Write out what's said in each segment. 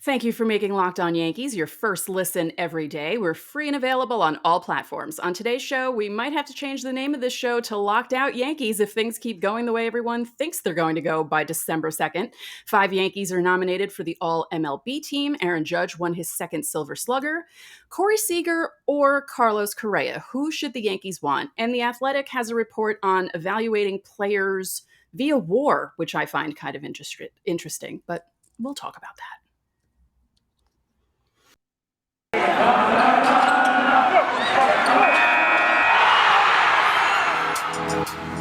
Thank you for making Locked On Yankees your first listen every day. We're free and available on all platforms. On today's show, we might have to change the name of this show to Locked Out Yankees if things keep going the way everyone thinks they're going to go by December 2nd. 5 Yankees are nominated for the All-MLB team. Aaron Judge won his second Silver Slugger. Corey Seager or Carlos Correa, who should the Yankees want? And The Athletic has a report on evaluating players via WAR, which I find kind of interesting, but we'll talk about that.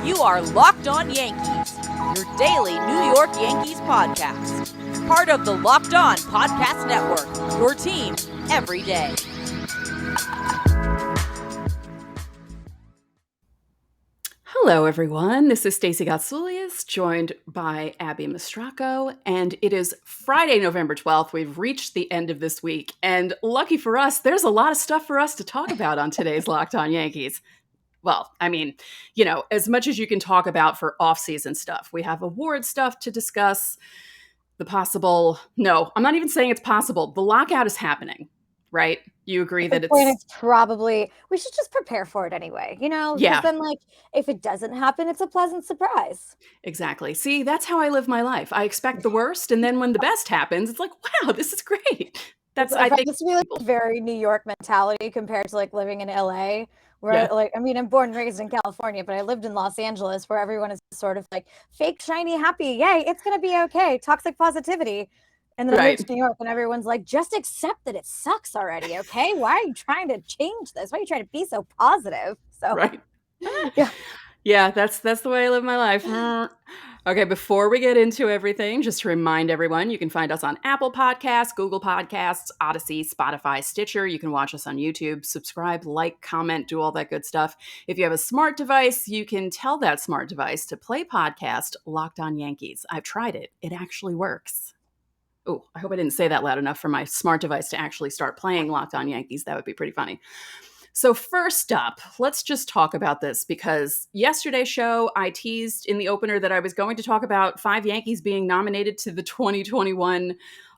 You are Locked On Yankees, your daily New York Yankees podcast. Part of the Locked On Podcast Network, your team every day. Hello, everyone. This is Stacey Gotsoulias, joined by Abby Mastracco, and it is Friday, November 12th. We've reached the end of this week, and lucky for us, there's a lot of stuff for us to talk about on today's Locked On Yankees. Well, I mean, as much as you can talk about for off-season stuff. We have award stuff to discuss, no, I'm not even saying it's possible. The lockout is happening, right? You agree that it's probably, we should just prepare for it anyway, Yeah. Because then, if it doesn't happen, it's a pleasant surprise. Exactly. See, that's how I live my life. I expect the worst, and then when the best happens, it's like, wow, this is great. I think this would be very New York mentality compared to living in LA, where I'm born and raised in California, but I lived in Los Angeles, where everyone is sort of fake, shiny, happy. Yay, it's gonna be okay. Toxic positivity. And then I moved to New York, and everyone's like, just accept that it sucks already, okay? Why are you trying to change this? Why are you trying to be so positive? So right. Yeah, that's the way I live my life. Okay, before we get into everything, just to remind everyone, you can find us on Apple Podcasts, Google Podcasts, Odyssey, Spotify, Stitcher. You can watch us on YouTube, subscribe, like, comment, do all that good stuff. If you have a smart device, you can tell that smart device to play podcast Locked On Yankees. I've tried it. It actually works. Oh, I hope I didn't say that loud enough for my smart device to actually start playing Locked On Yankees. That would be pretty funny. So first up, let's just talk about this, because yesterday's show, I teased in the opener that I was going to talk about 5 Yankees being nominated to the 2021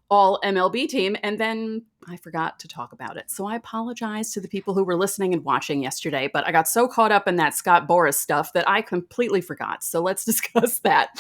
All-MLB team, and then I forgot to talk about it. So I apologize to the people who were listening and watching yesterday, but I got so caught up in that Scott Boras stuff that I completely forgot. So let's discuss that.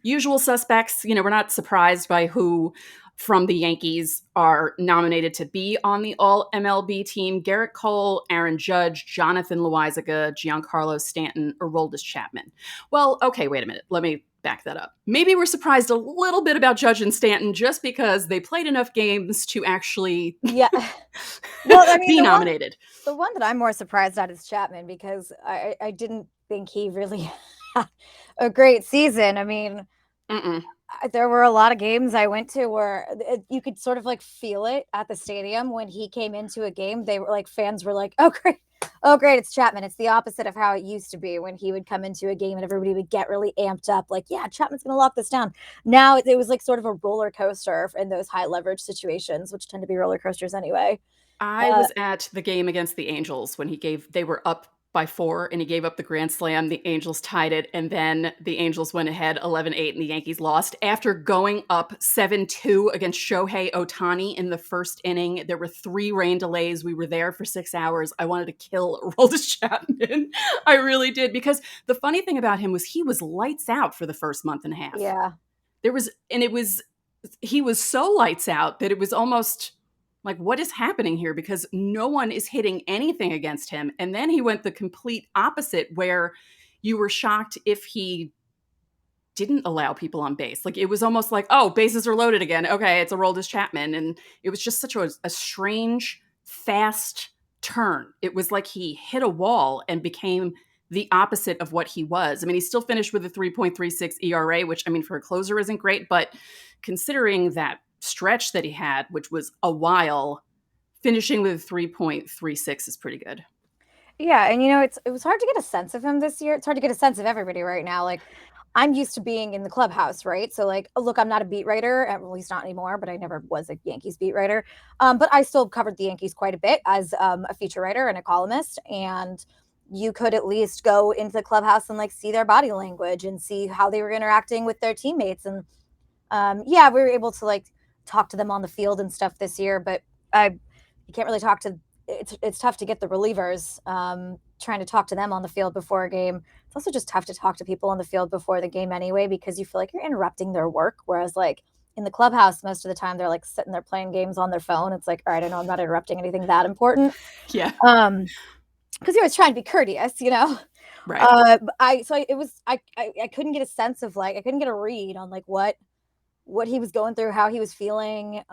Usual suspects, we're not surprised by who from the Yankees are nominated to be on the All-MLB team: Garrett Cole, Aaron Judge, Jonathan Loaisiga, Giancarlo Stanton, or Aroldis Chapman. Well, okay, wait a minute. Let me back that up. Maybe we're surprised a little bit about Judge and Stanton just because they played enough games to actually be nominated. The one that I'm more surprised at is Chapman, because I didn't think he really had a great season. There were a lot of games I went to where you could sort of feel it at the stadium when he came into a game. They were fans were like, oh great, it's Chapman. It's the opposite of how it used to be when he would come into a game and everybody would get really amped up, yeah, Chapman's gonna lock this down. Now it was sort of a roller coaster in those high leverage situations, which tend to be roller coasters anyway. I was at the game against the Angels when they were up by 4 and he gave up the grand slam. The Angels tied it, and then the Angels went ahead 11-8 and the Yankees lost after going up 7-2 against Shohei Ohtani in the first inning. There were 3 rain delays. We were there for 6 hours. I wanted to kill Aroldis Chapman. I really did, because the funny thing about him was he was lights out for the first month and a half. Yeah. He was so lights out that it was almost what is happening here? Because no one is hitting anything against him. And then he went the complete opposite, where you were shocked if he didn't allow people on base. It was almost oh, bases are loaded again. Okay, it's Aroldis Chapman. And it was just such a strange, fast turn. It was like he hit a wall and became the opposite of what he was. He still finished with a 3.36 ERA, which, for a closer isn't great. But considering that stretch that he had, which was a while, finishing with 3.36 is pretty good. Yeah, and it was hard to get a sense of him this year. It's hard to get a sense of everybody right now. I'm used to being in the clubhouse, right? So look, I'm not a beat writer, at least not anymore, but I never was a Yankees beat writer. But I still covered the Yankees quite a bit as a feature writer and a columnist, and you could at least go into the clubhouse and see their body language and see how they were interacting with their teammates. And we were able to talk to them on the field and stuff this year, but you can't really talk to. It's tough to get the relievers. Trying to talk to them on the field before a game. It's also just tough to talk to people on the field before the game anyway, because you feel like you're interrupting their work. Whereas like in the clubhouse, most of the time they're like sitting there playing games on their phone. It's like, all right, I know I'm not interrupting anything that important. Yeah. Because you're always trying to be courteous, you know. Right. I couldn't get a sense of like, I couldn't get a read on like what he was going through, how he was feeling.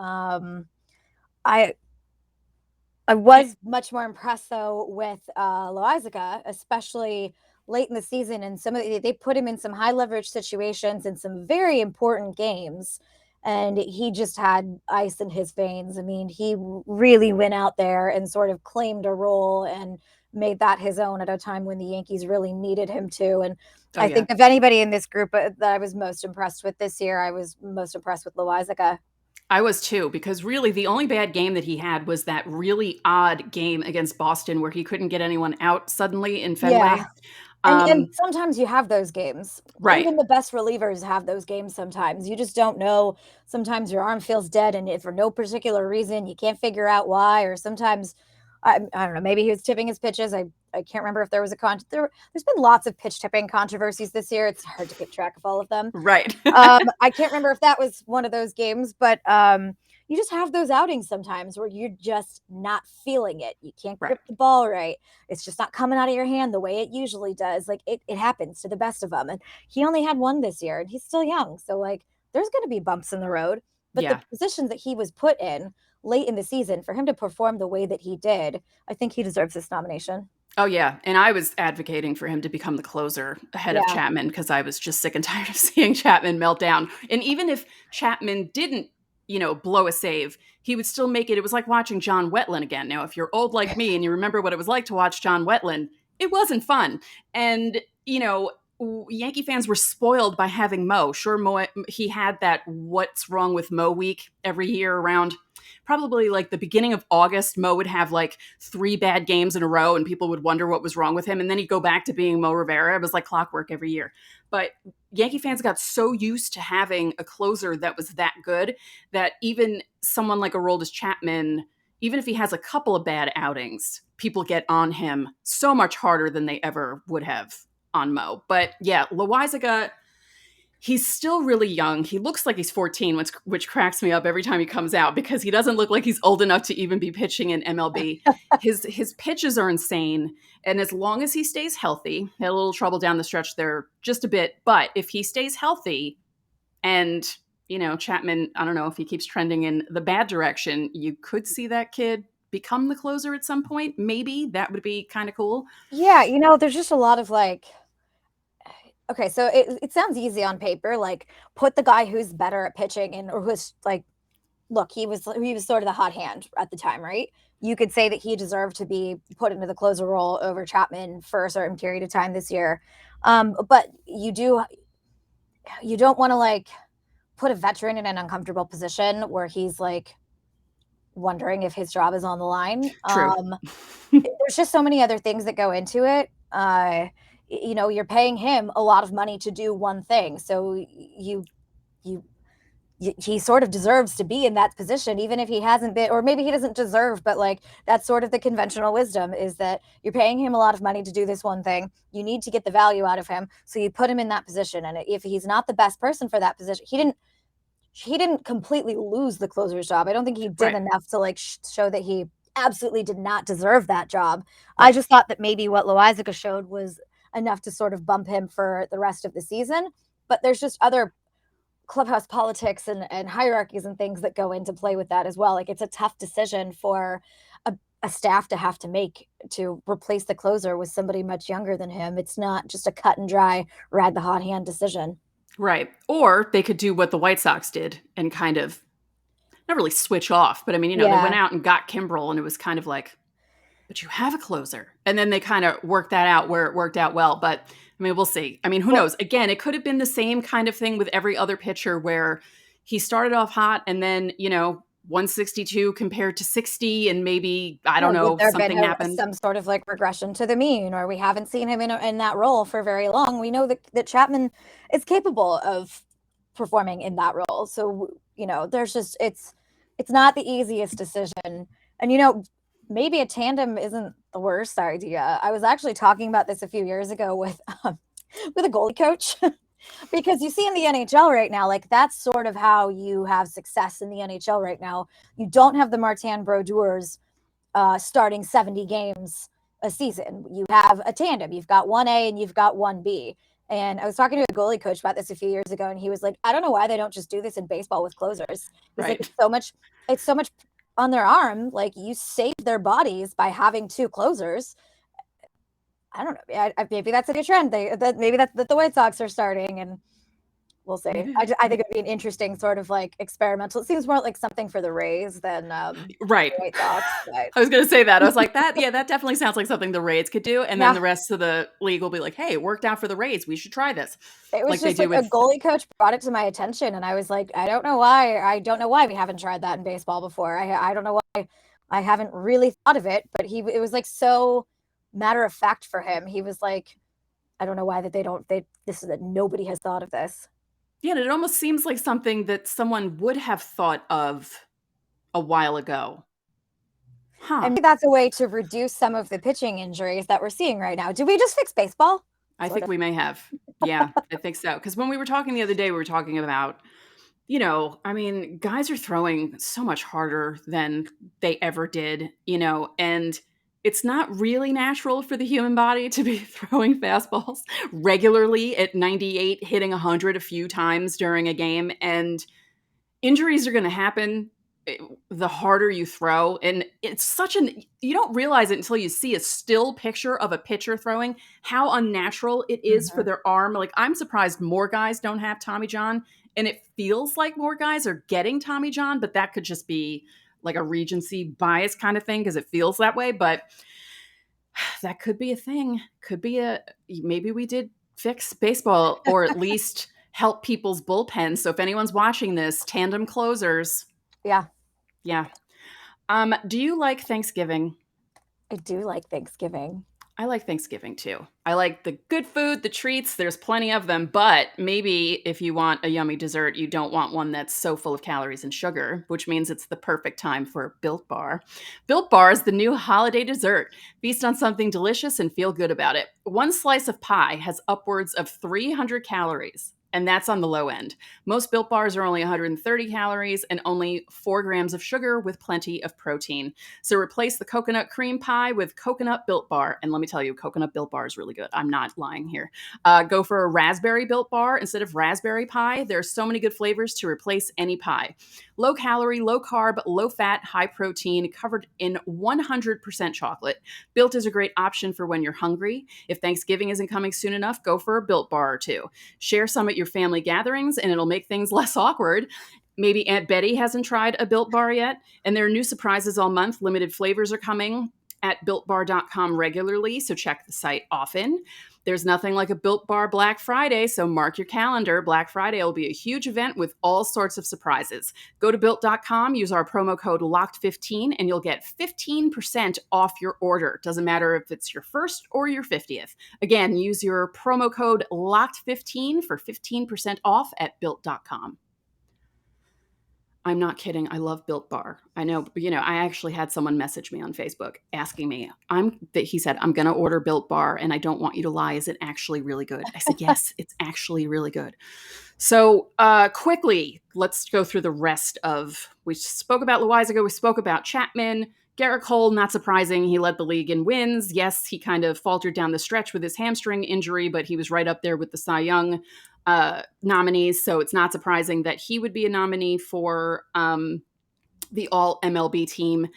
I was much more impressed though with Loizaga, especially late in the season, and they put him in some high leverage situations in some very important games, and he just had ice in his veins. I mean, he really went out there and sort of claimed a role and made that his own at a time when the Yankees really needed him to. And I think of anybody in this group that I was most impressed with this year, I was most impressed with Loizaga. I was too, because really the only bad game that he had was that really odd game against Boston where he couldn't get anyone out suddenly in Fenway. Yeah. And sometimes you have those games. Right. Even the best relievers have those games sometimes. You just don't know. Sometimes your arm feels dead, and if for no particular reason, you can't figure out why. Or sometimes, I don't know, maybe he was tipping his pitches. I can't remember if there was there's been lots of pitch tipping controversies this year. It's hard to keep track of all of them. Right. I can't remember if that was one of those games, but you just have those outings sometimes where you're just not feeling it. You can't grip the ball right. It's just not coming out of your hand the way it usually does. Like it happens to the best of them. And he only had one this year, and he's still young. So like there's going to be bumps in the road, but the position that he was put in late in the season, for him to perform the way that he did, I think he deserves this nomination. Oh, yeah. And I was advocating for him to become the closer ahead of Chapman, because I was just sick and tired of seeing Chapman melt down. And even if Chapman didn't, blow a save, he would still make it. It was like watching John Wetland again. Now, if you're old like me and you remember what it was like to watch John Wetland, it wasn't fun. And, Yankee fans were spoiled by having Mo. Sure, Mo, he had that What's Wrong with Mo week every year around probably like the beginning of August. Mo would have like 3 bad games in a row and people would wonder what was wrong with him. And then he'd go back to being Mo Rivera. It was like clockwork every year. But Yankee fans got so used to having a closer that was that good that even someone like Aroldis Chapman, even if he has a couple of bad outings, people get on him so much harder than they ever would have on Mo. But yeah, Loizaga, he's still really young. He looks like he's 14, which cracks me up every time he comes out, because he doesn't look like he's old enough to even be pitching in MLB. His pitches are insane. And as long as he stays healthy, had a little trouble down the stretch there just a bit, but if he stays healthy and, Chapman, I don't know if he keeps trending in the bad direction, you could see that kid become the closer at some point. Maybe that would be kind of cool. Yeah. There's just a lot of like, okay, so it sounds easy on paper, like put the guy who's better at pitching or who's like, look, he was sort of the hot hand at the time, right? You could say that he deserved to be put into the closer role over Chapman for a certain period of time this year. But you don't want to like put a veteran in an uncomfortable position where he's like wondering if his job is on the line. True. There's just so many other things that go into it. You're paying him a lot of money to do one thing. So he sort of deserves to be in that position, even if he hasn't been, or maybe he doesn't deserve, but like that's sort of the conventional wisdom, is that you're paying him a lot of money to do this one thing. You need to get the value out of him. So you put him in that position. And if he's not the best person for that position, he didn't completely lose the closer's job. I don't think he did enough to like show that he absolutely did not deserve that job. I just thought that maybe what Loizaga showed was enough to sort of bump him for the rest of the season. But there's just other clubhouse politics and hierarchies and things that go into play with that as well. Like it's a tough decision for a staff to have to make to replace the closer with somebody much younger than him. It's not just a cut and dry ride the hot hand decision. Right. Or they could do what the White Sox did and kind of not really switch off, but I mean, they went out and got Kimbrel, and it was kind of like, but you have a closer. And then they kind of worked that out where it worked out well. But I mean, we'll see. I mean, who knows? Again, it could have been the same kind of thing with every other pitcher where he started off hot and then, 162 compared to 60, and maybe, I don't know, something happened. Some sort of like regression to the mean, or we haven't seen him in that role for very long. We know that Chapman is capable of performing in that role. So there's just it's not the easiest decision. And maybe a tandem isn't the worst idea. I was actually talking about this a few years ago with a goalie coach. Because you see in the NHL right now, like that's sort of how you have success in the NHL right now. You don't have the Martin Brodeurs starting 70 games a season. You have a tandem. You've got 1A and you've got 1B. And I was talking to a goalie coach about this a few years ago, and he was like, I don't know why they don't just do this in baseball with closers. He's like, it's so much on their arm. Like, you save their bodies by having two closers. I don't know. Maybe that's a new trend. Maybe that's the White Sox are starting, and we'll see. I think it'd be an interesting sort of like experimental. It seems more like something for the Rays than right. the White Sox. I was going to say that. I was like, that definitely sounds like something the Rays could do. And then the rest of the league will be like, hey, it worked out for the Rays. We should try this. It was just like a goalie coach brought it to my attention, and I was like, I don't know why we haven't tried that in baseball before. I don't know why I haven't really thought of it, but it was like so matter of fact for him. He was like, I don't know why that nobody has thought of this. Yeah, and it almost seems like something that someone would have thought of a while ago. Huh. And maybe that's a way to reduce some of the pitching injuries that we're seeing right now. Did we just fix baseball? I think we may have. Yeah, I think so. Because when we were talking the other day, we were talking about, guys are throwing so much harder than they ever did, and it's not really natural for the human body to be throwing fastballs regularly at 98, hitting 100 a few times during a game. And injuries are going to happen the harder you throw. And it's you don't realize it until you see a still picture of a pitcher throwing, how unnatural it is for their arm. Like, I'm surprised more guys don't have Tommy John. And it feels like more guys are getting Tommy John, but that could just be like a Regency bias kind of thing because it feels that way. But that could be a thing. Maybe we did fix baseball or at least help people's bullpens. So if anyone's watching this, tandem closers. Yeah. Yeah. Do you like Thanksgiving? I do like Thanksgiving. I like Thanksgiving too. I like the good food, the treats. There's plenty of them, but maybe if you want a yummy dessert, you don't want one that's so full of calories and sugar, which means it's the perfect time for Built Bar. Built Bar is the new holiday dessert. Feast on something delicious and feel good about it. One slice of pie has upwards of 300 calories. And that's on the low end. Most Built Bars are only 130 calories and only 4 grams of sugar with plenty of protein. So replace the coconut cream pie with coconut Built Bar. And let me tell you, coconut Built Bar is really good. I'm not lying here. Go for a raspberry Built Bar instead of raspberry pie. There are so many good flavors to replace any pie. Low calorie, low carb, low fat, high protein, covered in 100% chocolate. Built is a great option for when you're hungry. If Thanksgiving isn't coming soon enough, go for a Built Bar or two. Share some at your family gatherings and it'll make things less awkward. Maybe Aunt Betty hasn't tried a Built Bar yet, and there are new surprises all month. Limited flavors are coming at BuiltBar.com regularly, so check the site often. There's nothing like a Built Bar Black Friday, so mark your calendar. Black Friday will be a huge event with all sorts of surprises. Go to Built.com, use our promo code LOCKED15, and you'll get 15% off your order. Doesn't matter if it's your first or your 50th. Again, use your promo code LOCKED15 for 15% off at Built.com. I'm not kidding. I love Built Bar. I know, I actually had someone message me on Facebook asking me, he said, I'm going to order Built Bar and I don't want you to lie. Is it actually really good? I said, yes, it's actually really good. So quickly, let's go through the rest we spoke about Loizaga, we spoke about Chapman, Garrett Cole, not surprising. He led the league in wins. Yes, he kind of faltered down the stretch with his hamstring injury, but he was right up there with the Cy Young nominees. So it's not surprising that he would be a nominee for the All-MLB team.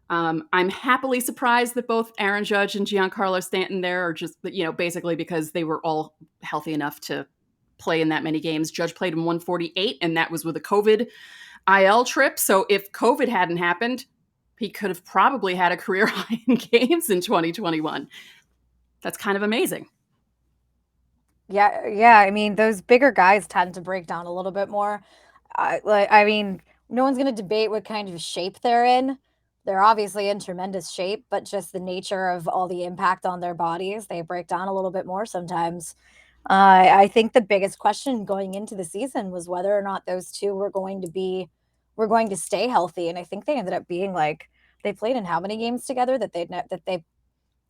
I'm happily surprised that both Aaron Judge and Giancarlo Stanton there are just, basically because they were all healthy enough to play in that many games. Judge played in 148, and that was with a COVID IL trip. So if COVID hadn't happened, he could have probably had a career high in games in 2021. That's kind of amazing. Yeah. I mean, those bigger guys tend to break down a little bit more. No one's going to debate what kind of shape they're in. They're obviously in tremendous shape, but just the nature of all the impact on their bodies, they break down a little bit more sometimes. I think the biggest question going into the season was whether or not those two were going to stay healthy, and I think they ended up being like they played in how many games together that they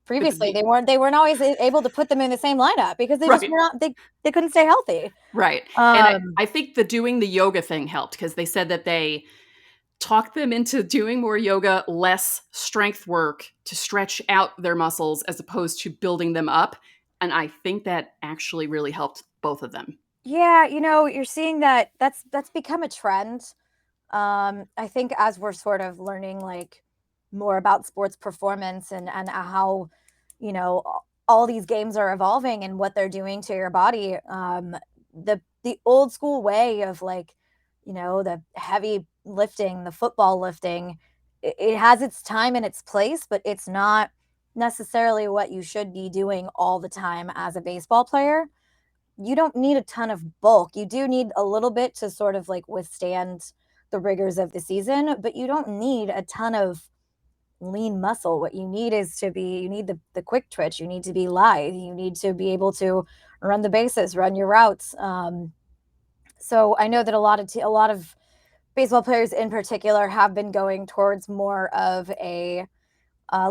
previously they weren't always able to put them in the same lineup because they just were not they couldn't stay healthy. Right. And I think doing the yoga thing helped because they said that they talked them into doing more yoga, less strength work to stretch out their muscles as opposed to building them up. And I think that actually really helped both of them. Yeah, you're seeing that's become a trend. I think as we're sort of learning like more about sports performance and how, all these games are evolving and what they're doing to your body. The old school way of like, the heavy lifting, the football lifting, it has its time and its place, but it's not necessarily what you should be doing all the time as a baseball player. You don't need a ton of bulk. You do need a little bit to sort of like withstand the rigors of the season, but you don't need a ton of lean muscle. What you need is you need the quick twitch. You need to be lithe. You need to be able to run the bases, run your routes. So I know that a lot of baseball players in particular have been going towards more of a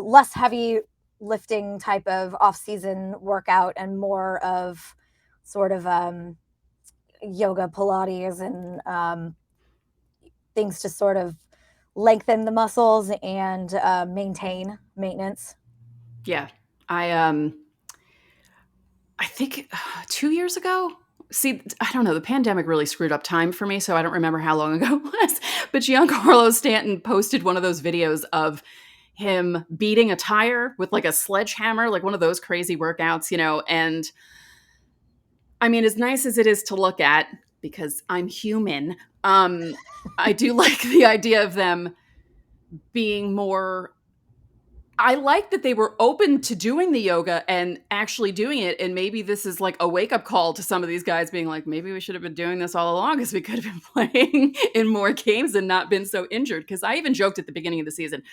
less heavy lifting type of off-season workout and more of sort of yoga, Pilates, and things to sort of lengthen the muscles and maintenance. Yeah. I think 2 years ago. See, I don't know. The pandemic really screwed up time for me, so I don't remember how long ago it was. But Giancarlo Stanton posted one of those videos of him beating a tire with like a sledgehammer, like one of those crazy workouts, and I mean, as nice as it is to look at, because I'm human, I do like the idea of them being more. I like that they were open to doing the yoga and actually doing it. And maybe this is like a wake up call to some of these guys being like, maybe we should have been doing this all along because we could have been playing in more games and not been so injured. Because I even joked at the beginning of the season,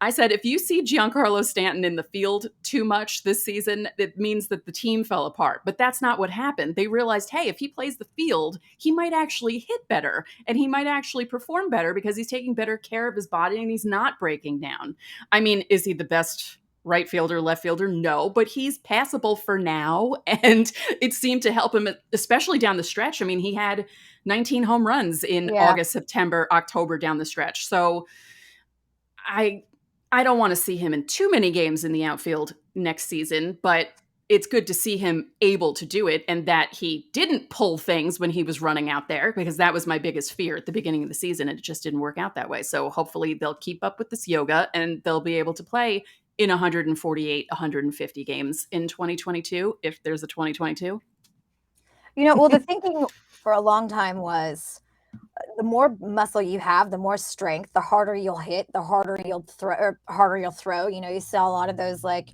I said, if you see Giancarlo Stanton in the field too much this season, it means that the team fell apart. But that's not what happened. They realized, hey, if he plays the field, he might actually hit better and he might actually perform better because he's taking better care of his body and he's not breaking down. I mean, is he the best right fielder, left fielder? No, but he's passable for now. And it seemed to help him, especially down the stretch. I mean, he had 19 home runs in August, September, October down the stretch. So I don't want to see him in too many games in the outfield next season, but it's good to see him able to do it and that he didn't pull things when he was running out there, because that was my biggest fear at the beginning of the season and it just didn't work out that way. So hopefully they'll keep up with this yoga and they'll be able to play in 148, 150 games in 2022, if there's a 2022. Well, the thinking for a long time was the more muscle you have, the more strength, the harder you'll hit, the harder you'll throw. You saw a lot of those like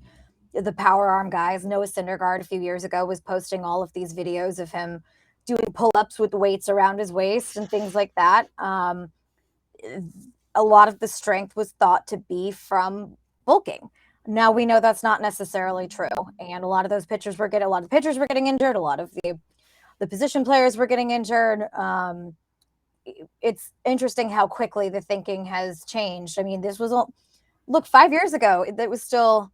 the power arm guys. Noah Syndergaard a few years ago was posting all of these videos of him doing pull-ups with weights around his waist and things like that. A lot of the strength was thought to be from bulking. Now we know that's not necessarily true, and a lot of the pitchers were getting injured. A lot of the position players were getting injured. It's interesting how quickly the thinking has changed. I mean, this was 5 years ago, it was still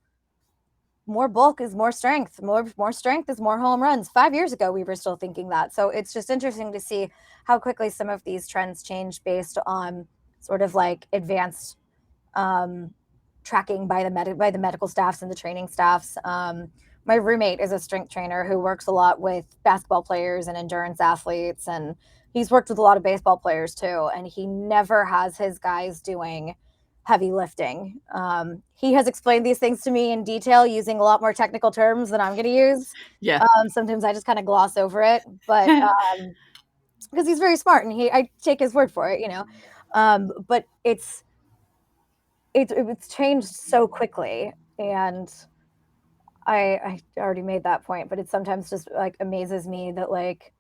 more bulk is more strength, more strength is more home runs. 5 years ago, we were still thinking that. So it's just interesting to see how quickly some of these trends change based on sort of like advanced tracking by the medical staffs and the training staffs. My roommate is a strength trainer who works a lot with basketball players and endurance athletes, and he's worked with a lot of baseball players too, and he never has his guys doing heavy lifting. He has explained these things to me in detail using a lot more technical terms than I'm going to use. Yeah. Sometimes I just kind of gloss over it, but because he's very smart and I take his word for it, but it's changed so quickly, and I already made that point, but it sometimes just like amazes me that like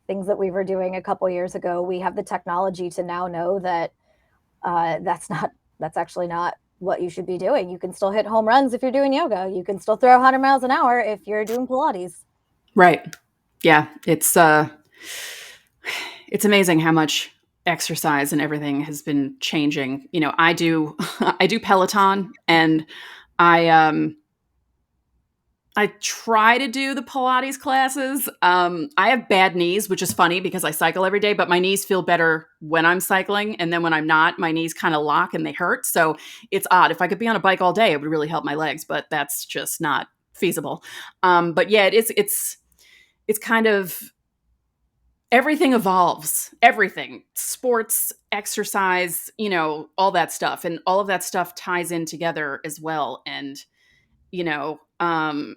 things that we were doing a couple years ago, we have the technology to now know that that's actually not what you should be doing. You can still hit home runs if you're doing yoga. You can still throw 100 miles an hour if you're doing Pilates. Right. Yeah, it's amazing how much exercise and everything has been changing. I do I do Peloton, and I I try to do the Pilates classes. I have bad knees, which is funny because I cycle every day, but my knees feel better when I'm cycling. And then when I'm not, my knees kind of lock and they hurt. So it's odd. If I could be on a bike all day, it would really help my legs, but that's just not feasible. But yeah, it's kind of everything evolves. Everything, sports, exercise, all that stuff. And all of that stuff ties in together as well. And, you know, um,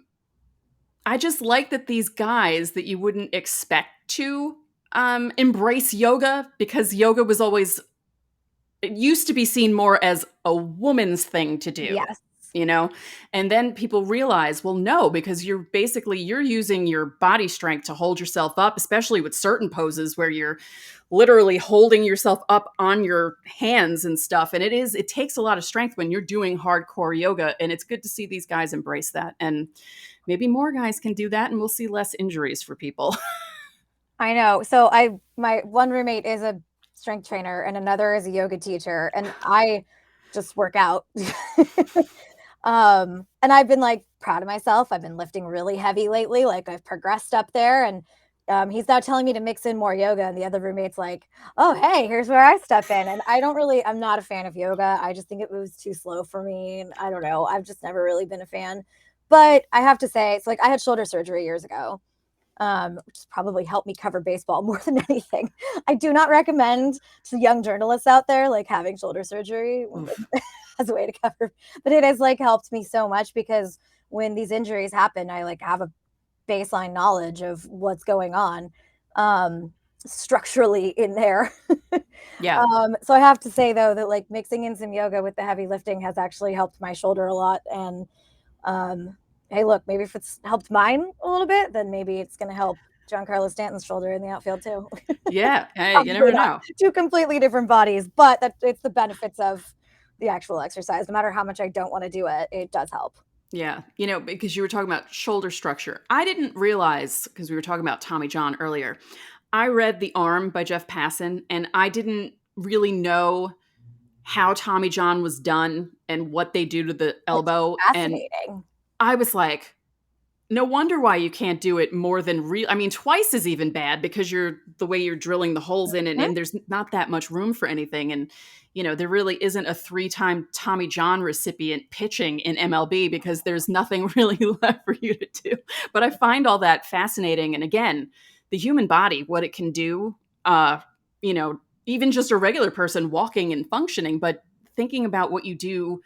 I just like that these guys that you wouldn't expect to embrace yoga, because yoga was always, it used to be seen more as a woman's thing to do, Yes. you know? And then people realize, well, no, because you're using your body strength to hold yourself up, especially with certain poses where you're literally holding yourself up on your hands and stuff. And it takes a lot of strength when you're doing hardcore yoga. And it's good to see these guys embrace that. And maybe more guys can do that and we'll see less injuries for people. I know. So my one roommate is a strength trainer and another is a yoga teacher, and I just work out. And I've been like proud of myself. I've been lifting really heavy lately. Like I've progressed up there, and he's now telling me to mix in more yoga. And the other roommate's like, "Oh, hey, here's where I step in." And I'm not a fan of yoga. I just think it moves too slow for me. And I don't know. I've just never really been a fan. But I have to say, it's like I had shoulder surgery years ago, which has probably helped me cover baseball more than anything. I do not recommend to young journalists out there like having shoulder surgery as a way to cover, but it has like helped me so much because when these injuries happen, I like have a baseline knowledge of what's going on structurally in there. Yeah. So I have to say though that like mixing in some yoga with the heavy lifting has actually helped my shoulder a lot. And hey, look, maybe if it's helped mine a little bit, then maybe it's going to help Giancarlo Stanton's shoulder in the outfield too. Yeah. Hey, you never know. Two completely different bodies, but it's the benefits of the actual exercise. No matter how much I don't want to do it, it does help. Yeah. Because you were talking about shoulder structure. I didn't realize, because we were talking about Tommy John earlier, I read The Arm by Jeff Passan, and I didn't really know how Tommy John was done and what they do to the elbow. It's fascinating. And I was like, no wonder why you can't do it more than twice is even bad, because the way you're drilling the holes in, and there's not that much room for anything. And, there really isn't a 3-time Tommy John recipient pitching in MLB because there's nothing really left for you to do. But I find all that fascinating. And again, the human body, what it can do, even just a regular person walking and functioning, but thinking about what you do,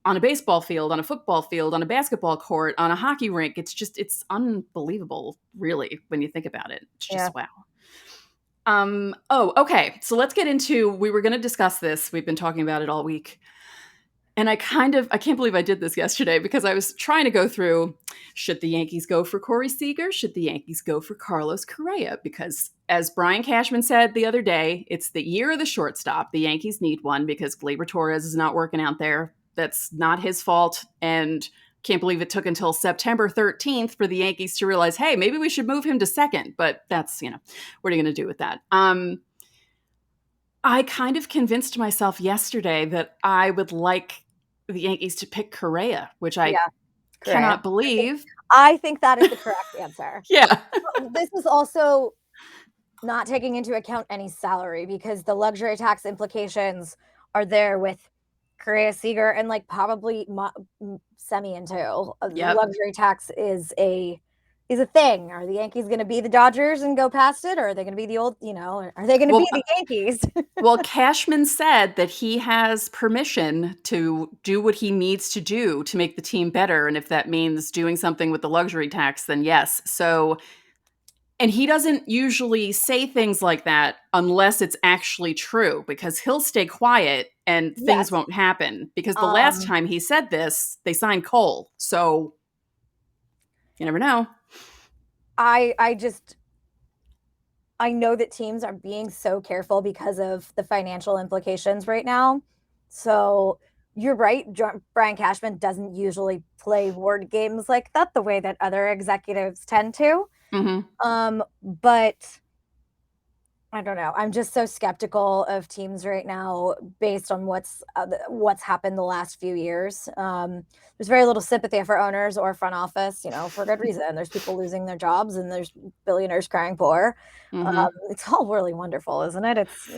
on a baseball field, on a football field, on a basketball court, on a hockey rink. It's unbelievable, really, when you think about it. It's just wow. Okay. So let's get into, we were going to discuss this. We've been talking about it all week. And I can't believe I did this yesterday because I was trying to go through, should the Yankees go for Corey Seager? Should the Yankees go for Carlos Correa? Because as Brian Cashman said the other day, it's the year of the shortstop. The Yankees need one because Gleyber Torres is not working out there. That's not his fault. And can't believe it took until September 13th for the Yankees to realize, hey, maybe we should move him to second. But that's, what are you going to do with that? I kind of convinced myself yesterday that I would like the Yankees to pick Correa, which I cannot believe. I think that is the correct answer. Yeah. This is also not taking into account any salary because the luxury tax implications are there with Correa, Seager, and like probably Semien too. The luxury tax is a thing. Are the Yankees going to be the Dodgers and go past it, or are they going to be the old? Are they going to be the Yankees? Well, Cashman said that he has permission to do what he needs to do to make the team better, and if that means doing something with the luxury tax, then yes. So. And he doesn't usually say things like that unless it's actually true, because he'll stay quiet and things won't happen. Because the last time he said this, they signed Cole. So you never know. I know that teams are being so careful because of the financial implications right now. So you're right. Brian Cashman doesn't usually play word games like that the way that other executives tend to. But I don't know. I'm just so skeptical of teams right now based on what's happened the last few years. There's very little sympathy for owners or front office, for good reason. There's people losing their jobs and there's billionaires crying poor. It's all really wonderful, isn't it? It's,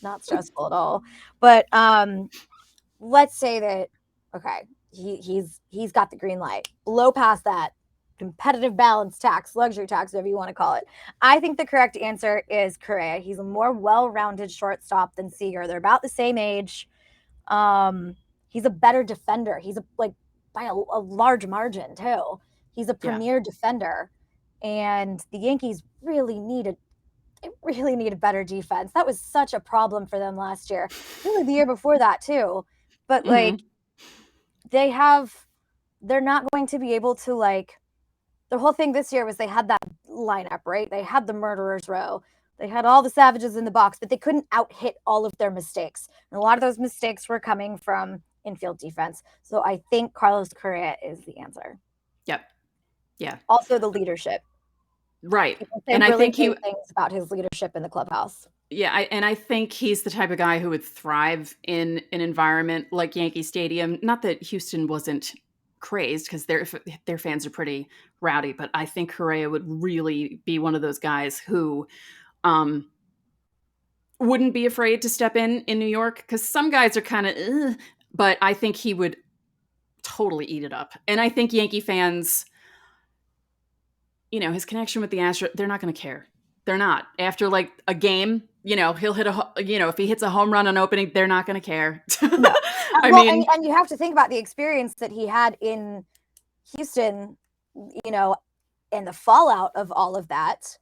not stressful at all. But let's say that, okay, he's got the green light. Blow past that. Competitive balance tax, luxury tax, whatever you want to call it. I think the correct answer is Correa. He's a more well-rounded shortstop than Seager. They're about the same age. He's a better defender. He's by a large margin too. He's a premier defender, and the Yankees really need a better defense. That was such a problem for them last year. Really, the year before that too. But they're not going to be able to the whole thing this year was they had that lineup, right? They had the murderers row. They had all the savages in the box, but they couldn't out-hit all of their mistakes. And a lot of those mistakes were coming from infield defense. So I think Carlos Correa is the answer. Yep. Yeah. Also the leadership. Right. And I think things about his leadership in the clubhouse. Yeah, I think he's the type of guy who would thrive in an environment like Yankee Stadium. Not that Houston wasn't crazed, because their fans are pretty rowdy, but I think Correa would really be one of those guys who wouldn't be afraid to step in New York, because some guys are kind of, but I think he would totally eat it up. And I think Yankee fans, his connection with the Astros, they're not going to care. They're not. After a game, he'll hit if he hits a home run on opening, they're not going to care. No. And you have to think about the experience that he had in Houston, and the fallout of all of that.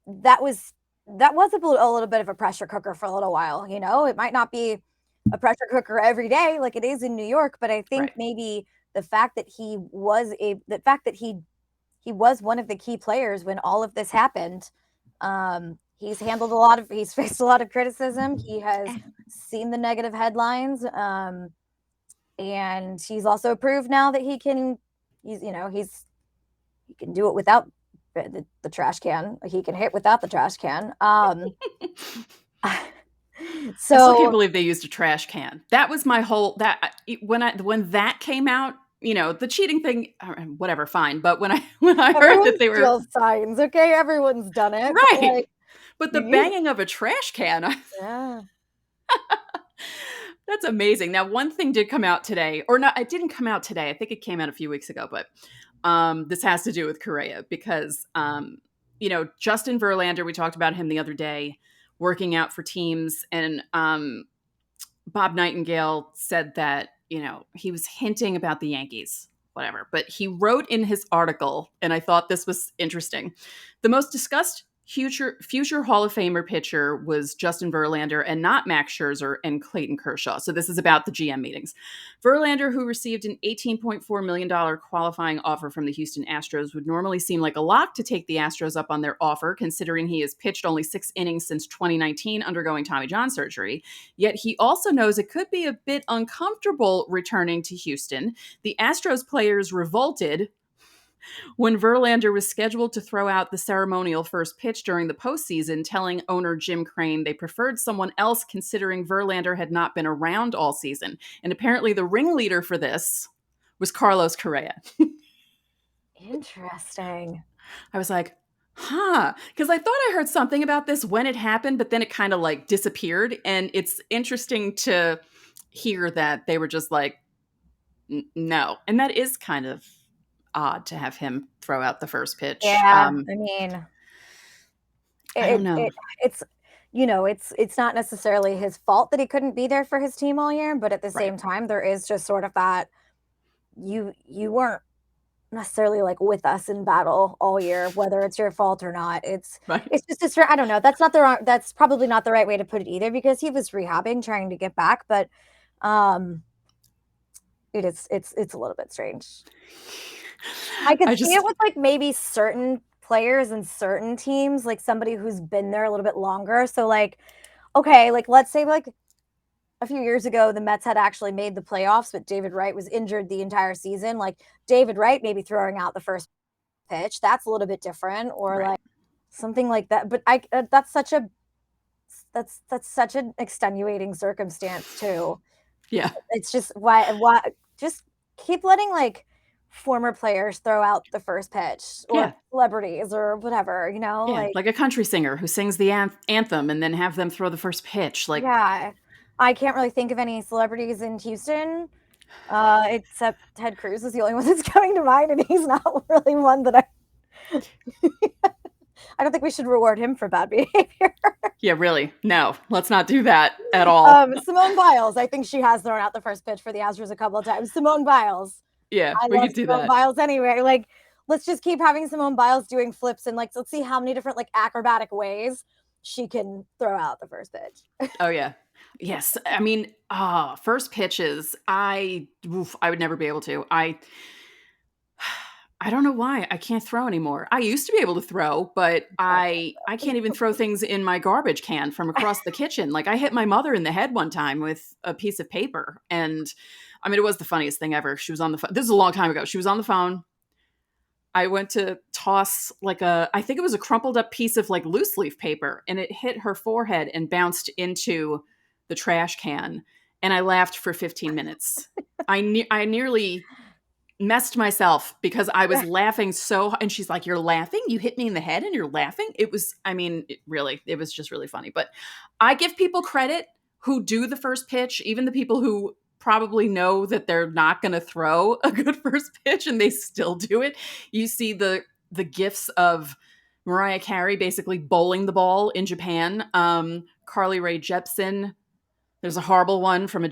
That was a little bit of a pressure cooker for a little while. It might not be a pressure cooker every day like it is in New York, but I think maybe the fact that he was one of the key players when all of this happened. He's faced a lot of criticism. He has seen the negative headlines. And he's also proved now that he can do it without the trash can. He can hit without the trash can. So I still can't believe they used a trash can. That was my whole, when that came out, the cheating thing, whatever, fine. But when I heard that they were signs, okay, everyone's done it, right? But the banging of a trash can, yeah, that's amazing. Now, one thing did come out today, or not? It didn't come out today. I think it came out a few weeks ago. But this has to do with Correa because Justin Verlander. We talked about him the other day, working out for teams, and Bob Nightingale said that he was hinting about the Yankees, whatever. But he wrote in his article, and I thought this was interesting, the most discussed future Hall of Famer pitcher was Justin Verlander and not Max Scherzer and Clayton Kershaw. So this is about the GM meetings. Verlander, who received an $18.4 million qualifying offer from the Houston Astros, would normally seem like a lock to take the Astros up on their offer, considering he has pitched only 6 innings since 2019, undergoing Tommy John surgery. Yet he also knows it could be a bit uncomfortable returning to Houston. The Astros players revolted when Verlander was scheduled to throw out the ceremonial first pitch during the postseason, telling owner Jim Crane they preferred someone else, considering Verlander had not been around all season. And apparently the ringleader for this was Carlos Correa. Interesting. I was like, because I thought I heard something about this when it happened, but then it kind of disappeared. And it's interesting to hear that they were just like, no. And that is kind of odd to have him throw out the first pitch. Yeah, I don't know. It's not necessarily his fault that he couldn't be there for his team all year, but at the same time, there is just sort of that you weren't necessarily with us in battle all year, whether it's your fault or not. It's just I don't know. That's probably not the right way to put it either, because he was rehabbing, trying to get back, but it's a little bit strange. I could see it with maybe certain players and certain teams, like somebody who's been there a little bit longer. So okay, let's say a few years ago, the Mets had actually made the playoffs, but David Wright was injured the entire season. David Wright maybe throwing out the first pitch. That's a little bit different, or Right. like something like that. But that's such an extenuating circumstance too. Yeah. It's just why just keep letting like former players throw out the first pitch, or Yeah. celebrities or whatever, Yeah, like a country singer who sings the anthem and then have them throw the first pitch, like yeah. I can't really think of any celebrities in Houston, except Ted Cruz is the only one that's coming to mind, and he's not really one that I don't think we should reward him for bad behavior. Yeah, really. No, let's not do that at all. Simone Biles, I think she has thrown out the first pitch for the Astros a couple of times. Simone Biles. Yeah, I we love could do Simone that. Biles anyway. Like, let's just keep having Simone Biles doing flips, and like, let's see how many different like acrobatic ways she can throw out the first pitch. Oh yeah. Yes. I mean, first pitches, I would never be able to. I don't know why I can't throw anymore. I used to be able to throw, but I can't even throw things in my garbage can from across the kitchen. Like I hit my mother in the head one time with a piece of paper, and I mean it was the funniest thing ever. She was on the phone. This is a long time ago. She was on the phone. I went to toss like I think it was a crumpled up piece of like loose leaf paper, and it hit her forehead and bounced into the trash can. And I laughed for 15 minutes. I nearly messed myself because I was laughing and she's like, "You're laughing? You hit me in the head and you're laughing?" It was, I mean, it was just really funny. But I give people credit who do the first pitch, even the people who probably know that they're not going to throw a good first pitch and they still do it. You see the gifs of Mariah Carey basically bowling the ball in Japan. Carly Rae Jepsen. There's a horrible one from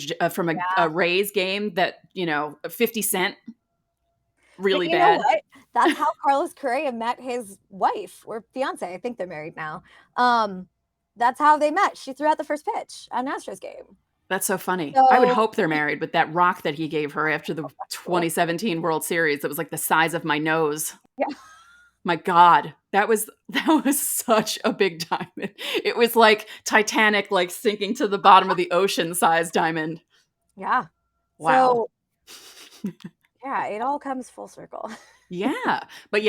a Rays game that 50 Cent. Really but you bad. know what? That's how Carlos Correa met his wife or fiance. I think they're married now. That's how they met. She threw out the first pitch at an Astros game. That's so funny. So, I would hope they're married with that rock that he gave her after the 2017 World Series. That was like the size of my nose. Yeah. My God, that was such a big diamond. It was like Titanic, like sinking to the bottom of the ocean size diamond. Yeah. Wow. So, yeah, it all comes full circle. Yeah. But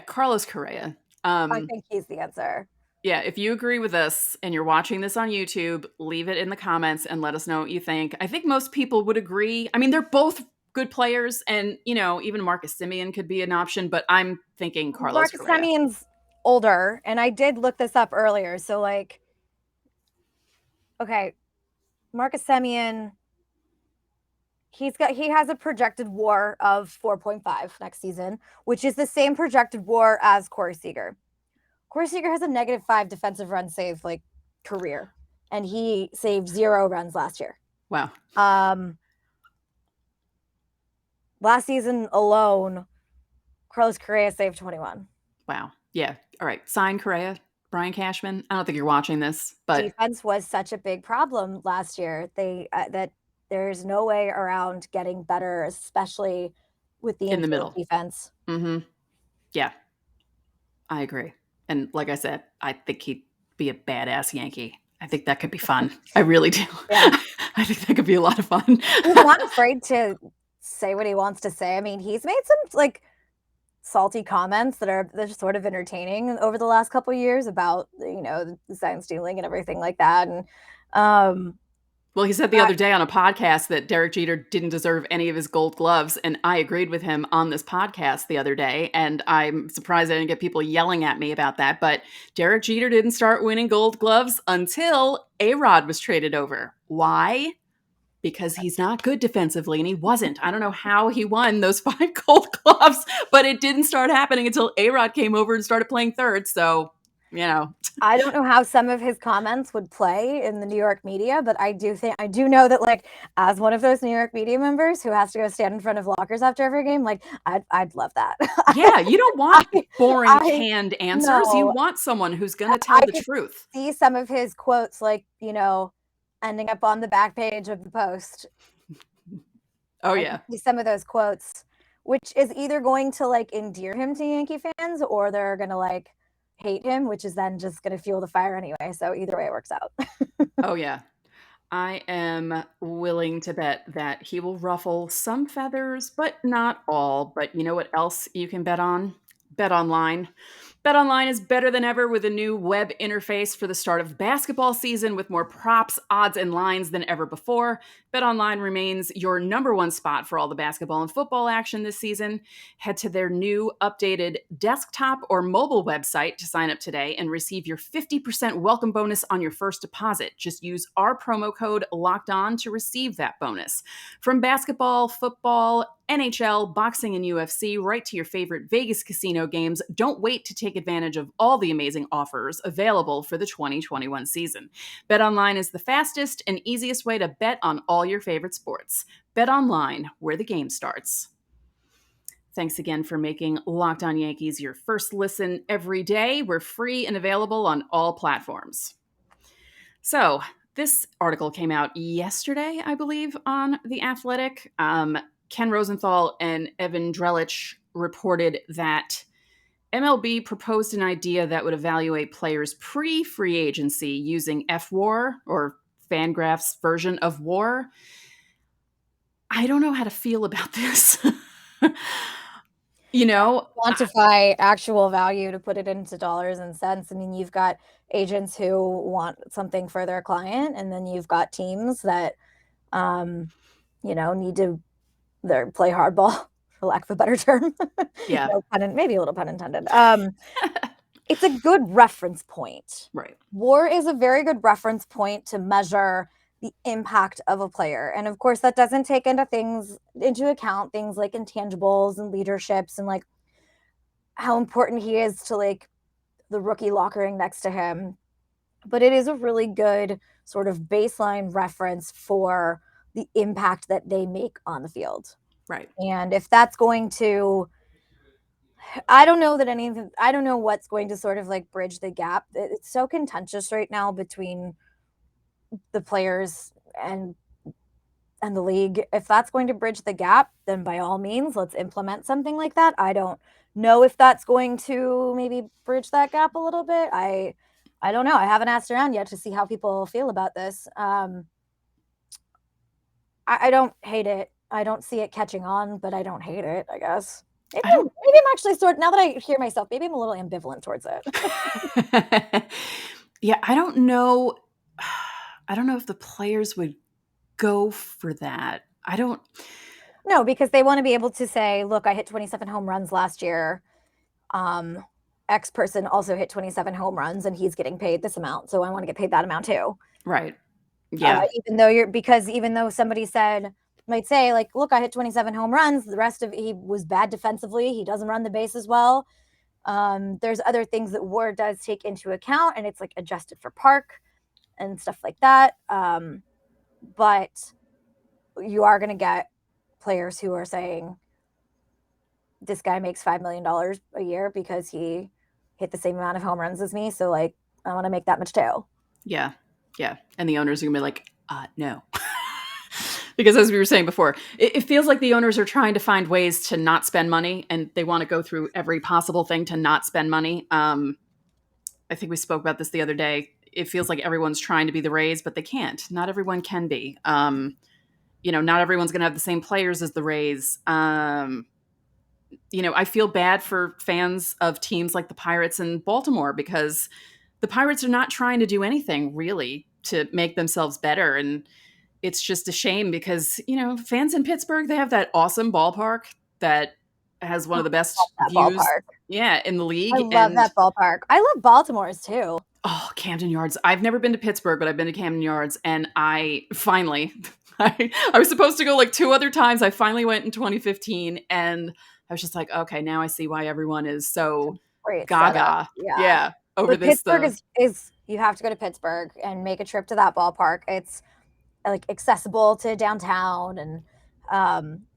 Carlos Correa. I think he's the answer. Yeah, if you agree with us and you're watching this on YouTube, leave it in the comments and let us know what you think. I think most people would agree. I mean, they're both good players, and even Marcus Semien could be an option, but I'm thinking Carlos Correa. Marcus Semien's older, and I did look this up earlier. So like, okay, Marcus Semien, he has a projected WAR of 4.5 next season, which is the same projected WAR as Corey Seager. Corey Seager has a -5 defensive run save like career, and he saved 0 runs last year. Wow. Last season alone, Carlos Correa saved 21. Wow. Yeah. All right. Sign Correa. Brian Cashman. I don't think you're watching this, but defense was such a big problem last year. That there's no way around getting better, especially with the in the middle defense. Mm-hmm. Yeah, I agree. And like I said, I think he'd be a badass Yankee. I think that could be fun. I really do. Yeah. I think that could be a lot of fun. He's not afraid to say what he wants to say. I mean, he's made some like salty comments they're sort of entertaining over the last couple of years about the sign stealing and everything like that. And well, he said the other day on a podcast that Derek Jeter didn't deserve any of his gold gloves, and I agreed with him on this podcast the other day, and I'm surprised I didn't get people yelling at me about that, but Derek Jeter didn't start winning gold gloves until A-Rod was traded over. Why? Because he's not good defensively, and he wasn't. I don't know how he won those 5 gold gloves, but it didn't start happening until A-Rod came over and started playing third, so I don't know how some of his comments would play in the New York media, but I do know that, like, as one of those New York media members who has to go stand in front of lockers after every game, like, I'd love that. Yeah, you don't want boring canned answers. No. You want someone who's going to tell the truth. See some of his quotes, like, ending up on the back page of the Post. Oh, yeah. See some of those quotes, which is either going to, like, endear him to Yankee fans, or they're going to, like, hate him, which is then just going to fuel the fire anyway. So either way, it works out. Oh, yeah. I am willing to bet that he will ruffle some feathers, but not all. But you know what else you can bet on? Bet online. BetOnline is better than ever with a new web interface for the start of basketball season with more props, odds, and lines than ever before. BetOnline remains your number one spot for all the basketball and football action this season. Head to their new updated desktop or mobile website to sign up today and receive your 50% welcome bonus on your first deposit. Just use our promo code Locked On to receive that bonus. From basketball, football, NHL, boxing, and UFC, right to your favorite Vegas casino games, don't wait to take advantage of all the amazing offers available for the 2021 season. BetOnline is the fastest and easiest way to bet on all your favorite sports. BetOnline, where the game starts. Thanks again for making Locked On Yankees your first listen every day. We're free and available on all platforms. So, this article came out yesterday, I believe, on The Athletic. Ken Rosenthal and Evan Drellich reported that MLB proposed an idea that would evaluate players pre-free agency using FWAR, or Fangraph's version of WAR. I don't know how to feel about this. Quantify actual value to put it into dollars and cents. I mean, you've got agents who want something for their client, and then you've got teams that, need to play hardball, for lack of a better term. Yeah. Maybe a little pun intended. It's a good reference point. Right. WAR is a very good reference point to measure the impact of a player. And of course, that doesn't take into account things like intangibles and leaderships and like how important he is to like the rookie lockering next to him. But it is a really good sort of baseline reference for the impact that they make on the field. Right. And if that's going to, I don't know what's going to sort of like bridge the gap. It's so contentious right now between the players and the league. If that's going to bridge the gap, then by all means, let's implement something like that. I don't know if that's going to maybe bridge that gap a little bit. I don't know. I haven't asked around yet to see how people feel about this. I don't hate it. I don't see it catching on, but I don't hate it, I guess. Maybe I'm actually now that I hear myself, maybe I'm a little ambivalent towards it. Yeah, I don't know. I don't know if the players would go for that. No, because they want to be able to say, look, I hit 27 home runs last year. X person also hit 27 home runs and he's getting paid this amount. So I want to get paid that amount too. Right. Yeah. Even though somebody might say like, look, I hit 27 home runs. The rest of he was bad defensively. He doesn't run the bases well. There's other things that WAR does take into account, and it's like adjusted for park and stuff like that. But you are going to get players who are saying this guy makes $5 million a year because he hit the same amount of home runs as me. So like, I want to make that much too. Yeah. Yeah. And the owners are going to be like, no. Because as we were saying before, it feels like the owners are trying to find ways to not spend money, and they want to go through every possible thing to not spend money. I think we spoke about this the other day. It feels like everyone's trying to be the Rays, but they can't. Not everyone can be. Not everyone's going to have the same players as the Rays. I feel bad for fans of teams like the Pirates and Baltimore, because the Pirates are not trying to do anything really to make themselves better. And it's just a shame because, fans in Pittsburgh, they have that awesome ballpark that has one of the best views in the league. I love that ballpark. I love Baltimore's too. Oh, Camden Yards. I've never been to Pittsburgh, but I've been to Camden Yards. And I was supposed to go like 2 other times. I finally went in 2015, and I was just like, okay, now I see why everyone is so gaga. Yeah. Over this. Pittsburgh is you have to go to Pittsburgh and make a trip to that ballpark. It's like accessible to downtown, and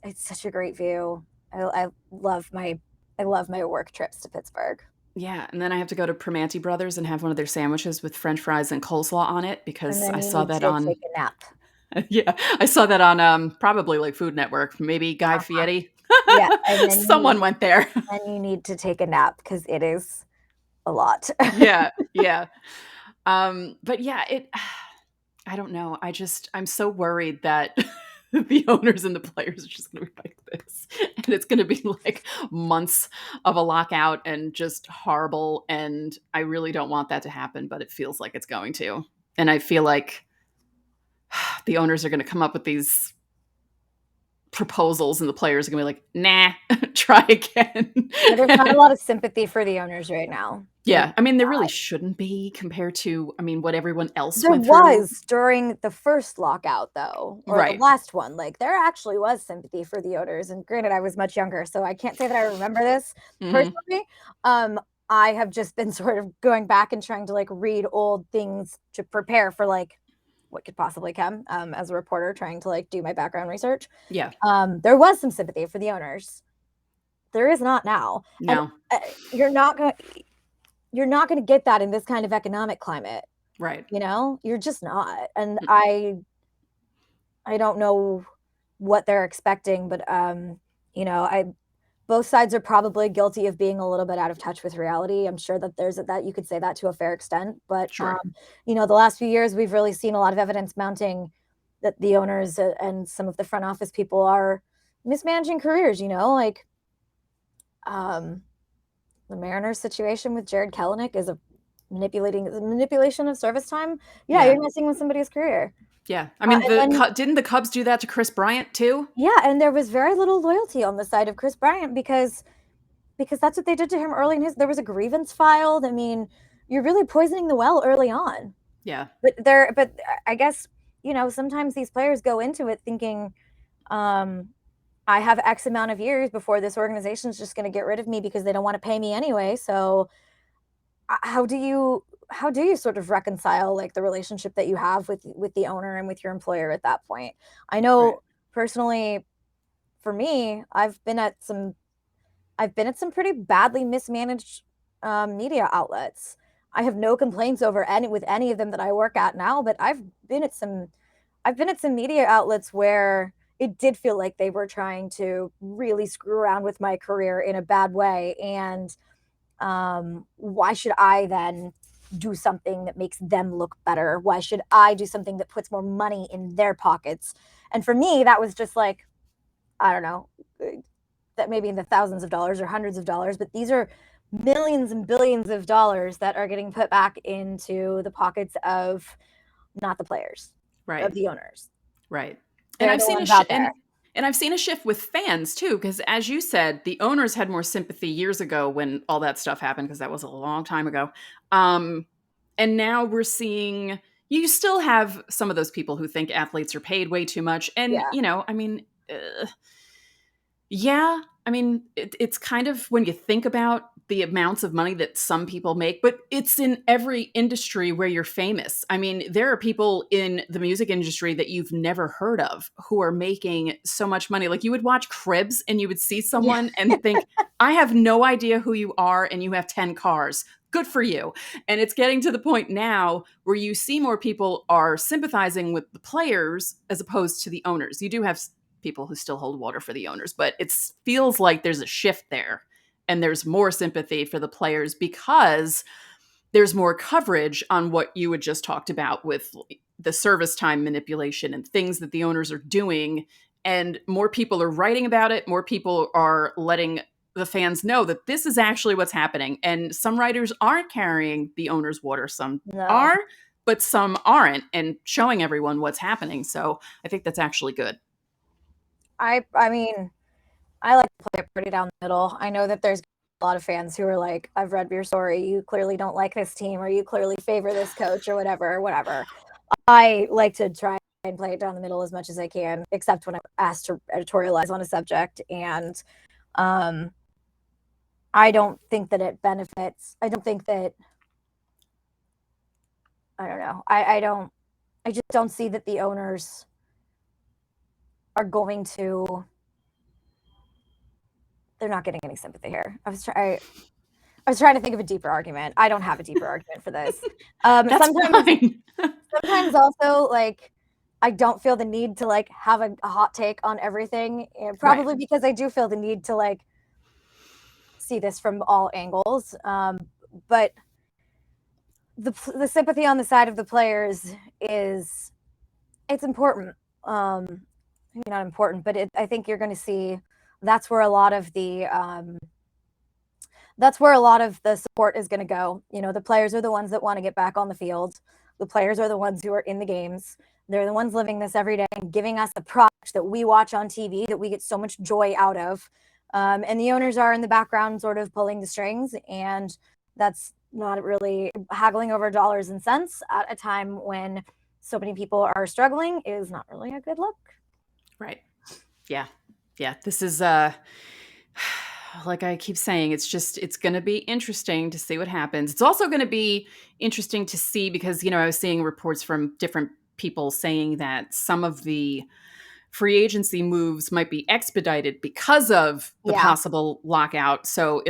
it's such a great view. I love my work trips to Pittsburgh. Yeah, and then I have to go to Primanti Brothers and have one of their sandwiches with French fries and coleslaw on it, because I saw that on. Take a nap. Yeah, I saw that on probably like Food Network, maybe Guy Fieri. Yeah, and then someone went there. And you need to take a nap because it is a lot. Yeah. But yeah, I don't know. I'm so worried that the owners and the players are just going to be like this. And it's going to be like months of a lockout and just horrible. And I really don't want that to happen, but it feels like it's going to. And I feel like the owners are going to come up with these proposals and the players are going to be like, nah, try again. Yeah, there's not a lot of sympathy for the owners right now. Yeah, I mean, there really shouldn't be compared to, I mean, what everyone else There went through. was during the first lockout, though, or the Right. last one. Like, there actually was sympathy for the owners. And granted, I was much younger, so I can't say that I remember this personally. I have just been sort of going back and trying to like read old things to prepare for like what could possibly come as a reporter trying to like do my background research. Yeah. There was some sympathy for the owners. There is not now. No. And, you're not going to get that in this kind of economic climate. Right. You know, you're just not. And I don't know what they're expecting, but you know, both sides are probably guilty of being a little bit out of touch with reality. I'm sure that that you could say that to a fair extent, but Sure. you know, the last few years we've really seen a lot of evidence mounting that the owners and some of the front office people are mismanaging careers, you know, like the Mariners situation with Jared Kelenic is a manipulation of service time. Yeah, you're messing with somebody's career. Yeah. I mean, didn't the Cubs do that to Chris Bryant too? Yeah, and there was very little loyalty on the side of Chris Bryant because that's what they did to him early in there was a grievance filed. I mean, you're really poisoning the well early on. Yeah. But I guess, you know, sometimes these players go into it thinking, I have X amount of years before this organization is just going to get rid of me because they don't want to pay me anyway. So how do you sort of reconcile like the relationship that you have with the owner and with your employer at that point? I know personally, for me, I've been at some pretty badly mismanaged media outlets. I have no complaints with any of them that I work at now, but I've been at some media outlets where it did feel like they were trying to really screw around with my career in a bad way. And why should I then do something that makes them look better? Why should I do something that puts more money in their pockets? And for me, that was just like, I don't know, that maybe in the thousands of dollars or hundreds of dollars, but these are millions and billions of dollars that are getting put back into the pockets of not the players, right, of the owners. Right. And I've seen a shift with fans too, because as you said, the owners had more sympathy years ago when all that stuff happened, because that was a long time ago. And now we're seeing, you still have some of those people who think athletes are paid way too much. And, you know, I mean, I mean, it's kind of when you think about the amounts of money that some people make, but it's in every industry where you're famous. I mean, there are people in the music industry that you've never heard of who are making so much money. Like you would watch Cribs and you would see someone and think, I have no idea who you are and you have 10 cars. Good for you. And it's getting to the point now where you see more people are sympathizing with the players as opposed to the owners. You do have people who still hold water for the owners, but it feels like there's a shift there and there's more sympathy for the players because there's more coverage on what you had just talked about with the service time manipulation and things that the owners are doing. And more people are writing about it. More people are letting the fans know that this is actually what's happening. And some writers aren't carrying the owner's water. Some are, but some aren't, and showing everyone what's happening. So I think that's actually good. I mean, I like to play it pretty down the middle. I know that there's a lot of fans who are like, I've read your story. You clearly don't like this team, or you clearly favor this coach, or whatever. I like to try and play it down the middle as much as I can, except when I'm asked to editorialize on a subject. And I don't think that it benefits. I don't think that, I don't know. I just don't see that the owners are going to, they're not getting any sympathy here. I was trying to think of a deeper argument. I don't have a deeper argument for this. Sometimes also, like, I don't feel the need to like have a hot take on everything, probably because I do feel the need to like see this from all angles. But the sympathy on the side of the players is It's important. Maybe not important, but I think you're going to see that's where a lot of the support is going to go. The players are the ones that want to get back on the field. The players are the ones who are in the games. They're the ones living this every day and giving us a product that we watch on TV that we get so much joy out of. And the owners are in the background sort of pulling the strings, and that's not really haggling over dollars and cents at a time when so many people are struggling is not really a good look. Right. Yeah. This is like I keep saying, it's going to be interesting to see what happens. It's also going to be interesting to see because, I was seeing reports from different people saying that some of the free agency moves might be expedited because of the possible lockout. So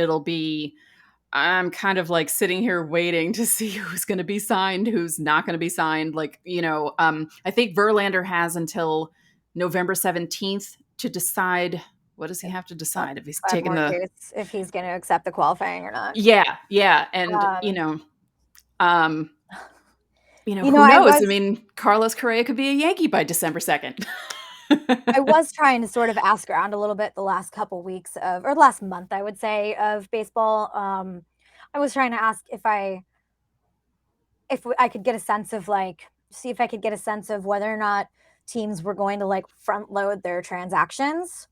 I'm kind of like sitting here waiting to see who's going to be signed, who's not going to be signed. Like, I think Verlander has until November 17th to decide. What does he have to decide if he's taking if he's going to accept the qualifying or not? Yeah. And, who knows? I mean, Carlos Correa could be a Yankee by December 2nd. I was trying to sort of ask around a little bit the last couple weeks or last month, I would say, of baseball. I was trying to ask if I could get a sense of see if I could get a sense of whether or not teams were going to front load their transactions.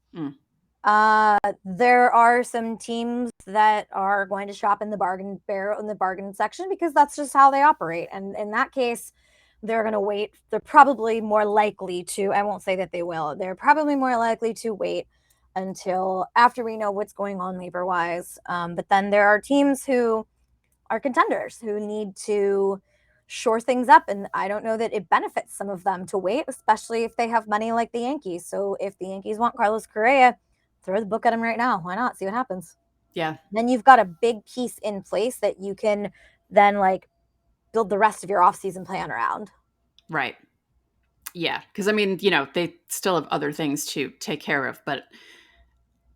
There are some teams that are going to shop in the bargain section because that's just how they operate. And in that case, they're going to wait. They're probably more likely to, I won't say that they will, they're probably more likely to wait until after we know what's going on labor wise. But then there are teams who are contenders who need to shore things up. And I don't know that it benefits some of them to wait, especially if they have money like the Yankees. So if the Yankees want Carlos Correa, throw the book at him right now. Why not? See what happens. Yeah. Then you've got a big piece in place that you can then build the rest of your offseason plan around. Right. Yeah. Because, I mean, they still have other things to take care of, but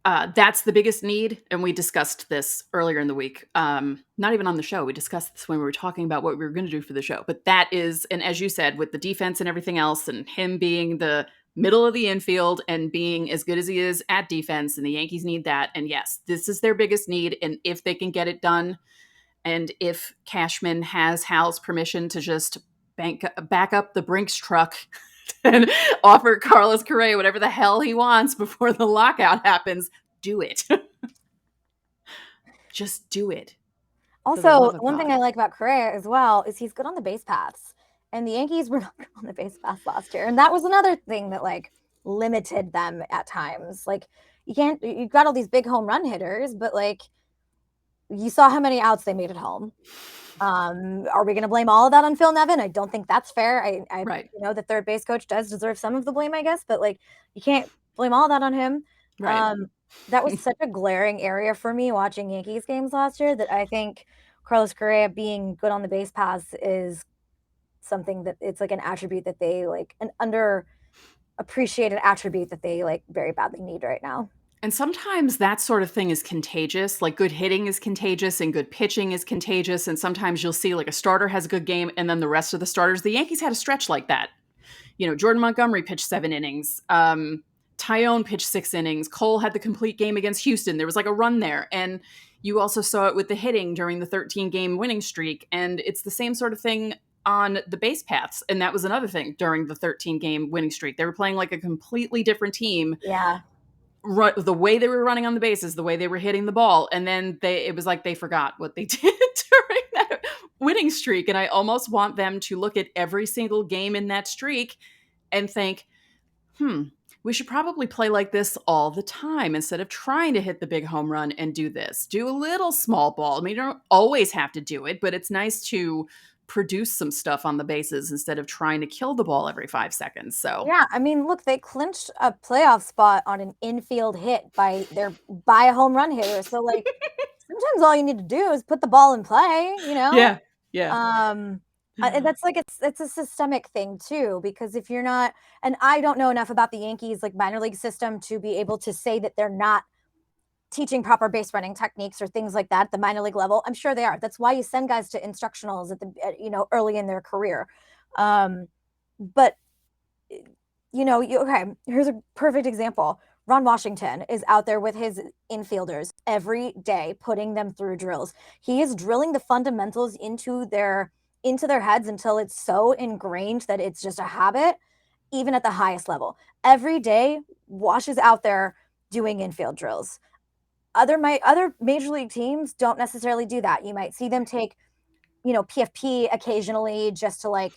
that's the biggest need. And we discussed this earlier in the week. Not even on the show. We discussed this when we were talking about what we were going to do for the show. But that is, and as you said, with the defense and everything else, and him being the middle of the infield and being as good as he is at defense, and the Yankees need that. And yes, this is their biggest need. And if they can get it done, and if Cashman has Hal's permission to just back up the Brinks truck and offer Carlos Correa whatever the hell he wants before the lockout happens, do it. Just do it. Also, one thing I like about Correa as well is he's good on the base paths. And the Yankees were not good on the base paths last year. And that was another thing that limited them at times. You've got all these big home run hitters, but you saw how many outs they made at home. Are we going to blame all of that on Phil Nevin? I don't think that's fair. I right. The third base coach does deserve some of the blame, I guess, but you can't blame all that on him. Right. That was such a glaring area for me watching Yankees games last year that I think Carlos Correa being good on the base paths is something that it's an attribute that they an underappreciated attribute that they very badly need right now. And sometimes that sort of thing is contagious. Good hitting is contagious and good pitching is contagious. And sometimes you'll see a starter has a good game and then the rest of the starters. The Yankees had a stretch like that. Jordan Montgomery pitched 7 innings. Tyone pitched 6 innings. Cole had the complete game against Houston. There was a run there. And you also saw it with the hitting during the 13-game winning streak. And it's the same sort of thing on the base paths. And that was another thing during the 13-game winning streak. They were playing a completely different team. Yeah. The way they were running on the bases, the way they were hitting the ball. And then it was they forgot what they did during that winning streak. And I almost want them to look at every single game in that streak and think, we should probably play like this all the time instead of trying to hit the big home run and do this. Do a little small ball. I mean, you don't always have to do it, but it's nice to produce some stuff on the bases instead of trying to kill the ball every 5 seconds. So yeah, I mean, look, they clinched a playoff spot on an infield hit by a home run hitter. So sometimes all you need to do is put the ball in play, Yeah. That's it's a systemic thing too, because if you're not, and I don't know enough about the Yankees minor league system to be able to say that they're not teaching proper base running techniques or things like that at the minor league level. I'm sure they are. That's why you send guys to instructionals early in their career. But okay, here's a perfect example. Ron Washington is out there with his infielders every day, putting them through drills. He is drilling the fundamentals into their heads until it's so ingrained that it's just a habit, even at the highest level. Every day, Wash is out there doing infield drills. Other major league teams don't necessarily do that. You might see them take, PFP occasionally just to like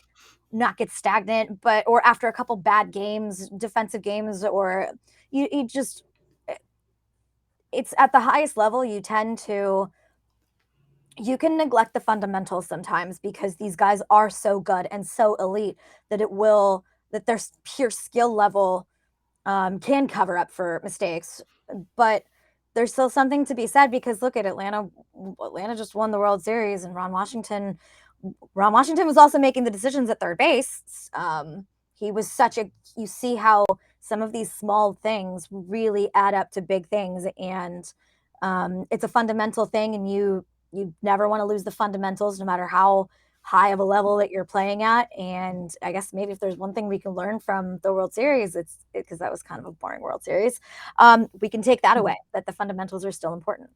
not get stagnant, or after a couple bad games, defensive games, or you just, it's at the highest level. You can neglect the fundamentals sometimes because these guys are so good and so elite that their pure skill level can cover up for mistakes. But there's still something to be said because look at Atlanta. Atlanta just won the World Series, and Ron Washington was also making the decisions at third base. He was you see how some of these small things really add up to big things, and it's a fundamental thing, and you never want to lose the fundamentals no matter how high of a level that you're playing at. And I guess maybe if there's one thing we can learn from the World Series, it's because that was kind of a boring World Series. We can take that away, that the fundamentals are still important.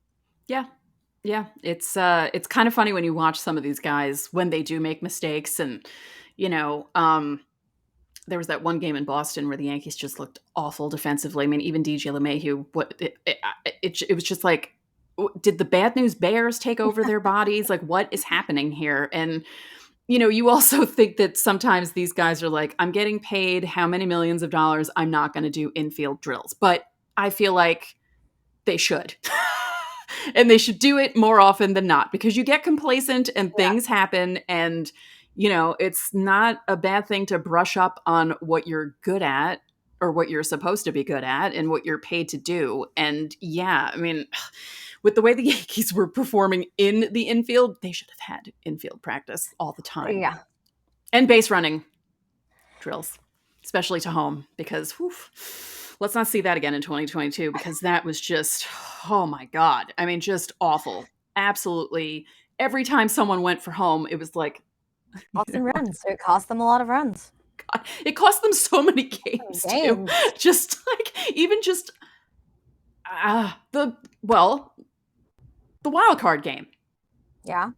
Yeah. Yeah. It's kind of funny when you watch some of these guys when they do make mistakes. And, there was that one game in Boston where the Yankees just looked awful defensively. I mean, even DJ LeMahieu, it was just like, did the bad news bears take over their bodies? Like, what is happening here? And, you also think that sometimes these guys are like, I'm getting paid how many millions of dollars, I'm not going to do infield drills. But I feel like they should. And they should do it more often than not because you get complacent and things happen. And, it's not a bad thing to brush up on what you're good at or what you're supposed to be good at and what you're paid to do. And yeah, I mean, with the way the Yankees were performing in the infield, they should have had infield practice all the time. Yeah. And base running drills, especially to home, because let's not see that again in 2022 because that was just, oh my God. I mean, just awful. Absolutely. Every time someone went for home, it was like, Austin runs. So it cost them a lot of runs. God, it cost them so many games too. Just like, even just the wild card game. Yeah.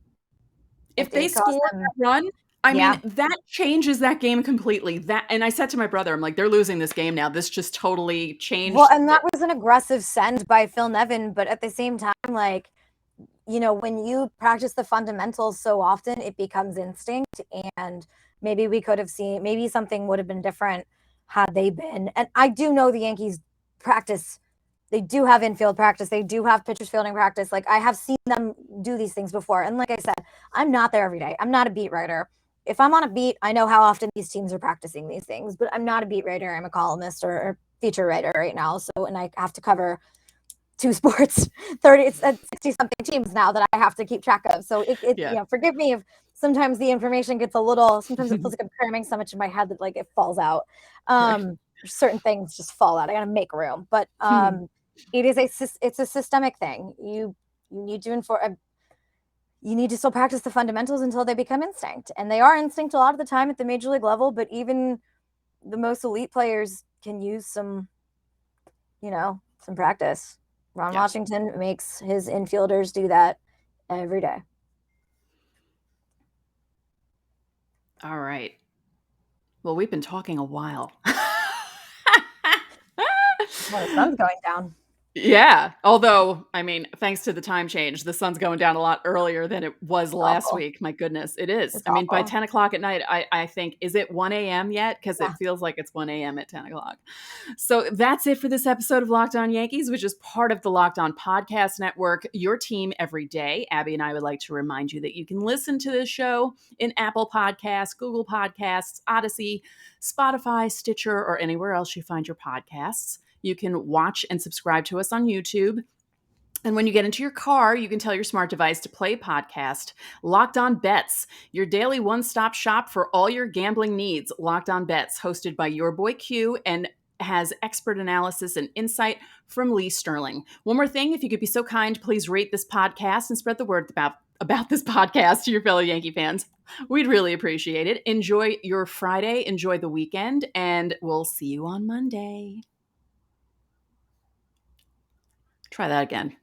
If they score a run, I mean, that changes that game completely. And I said to my brother, I'm like, they're losing this game now. This just totally changed. Well, and that was an aggressive send by Phil Nevin, but at the same time, like, when you practice the fundamentals so often, it becomes instinct. And maybe maybe something would have been different had they been. And I do know the Yankees practice. They do have infield practice. They do have pitchers fielding practice. Like, I have seen them do these things before. And like I said, I'm not there every day. I'm not a beat writer. If I'm on a beat, I know how often these teams are practicing these things, but I'm not a beat writer. I'm a columnist or a feature writer right now. So, and I have to cover 2 sports, 60 something teams now that I have to keep track of. So forgive me if sometimes the information gets sometimes it feels like I'm cramming so much in my head that like it falls out. Certain things just fall out. I got to make room, but it's a systemic thing. You need to still practice the fundamentals until they become instinct, and they are instinct a lot of the time at the major league level. But even the most elite players can use some practice. Ron Washington makes his infielders do that every day. All right. Well, we've been talking a while. Well, the sun's going down. Yeah. Although, I mean, thanks to the time change, the sun's going down a lot earlier than it was last week. My goodness, it is. It's I mean, by awful. 10 o'clock at night, I think, is it 1 a.m. yet? Because it feels like it's 1 a.m. at 10 o'clock. So that's it for this episode of Locked On Yankees, which is part of the Locked On Podcast Network, your team every day. Abby and I would like to remind you that you can listen to this show in Apple Podcasts, Google Podcasts, Odyssey, Spotify, Stitcher, or anywhere else you find your podcasts. You can watch and subscribe to us on YouTube. And when you get into your car, you can tell your smart device to play podcast Locked On Bets, your daily one-stop shop for all your gambling needs. Locked On Bets, hosted by your boy Q, and has expert analysis and insight from Lee Sterling. One more thing, if you could be so kind, please rate this podcast and spread the word about this podcast to your fellow Yankee fans. We'd really appreciate it. Enjoy your Friday, enjoy the weekend, and we'll see you on Monday. Try that again.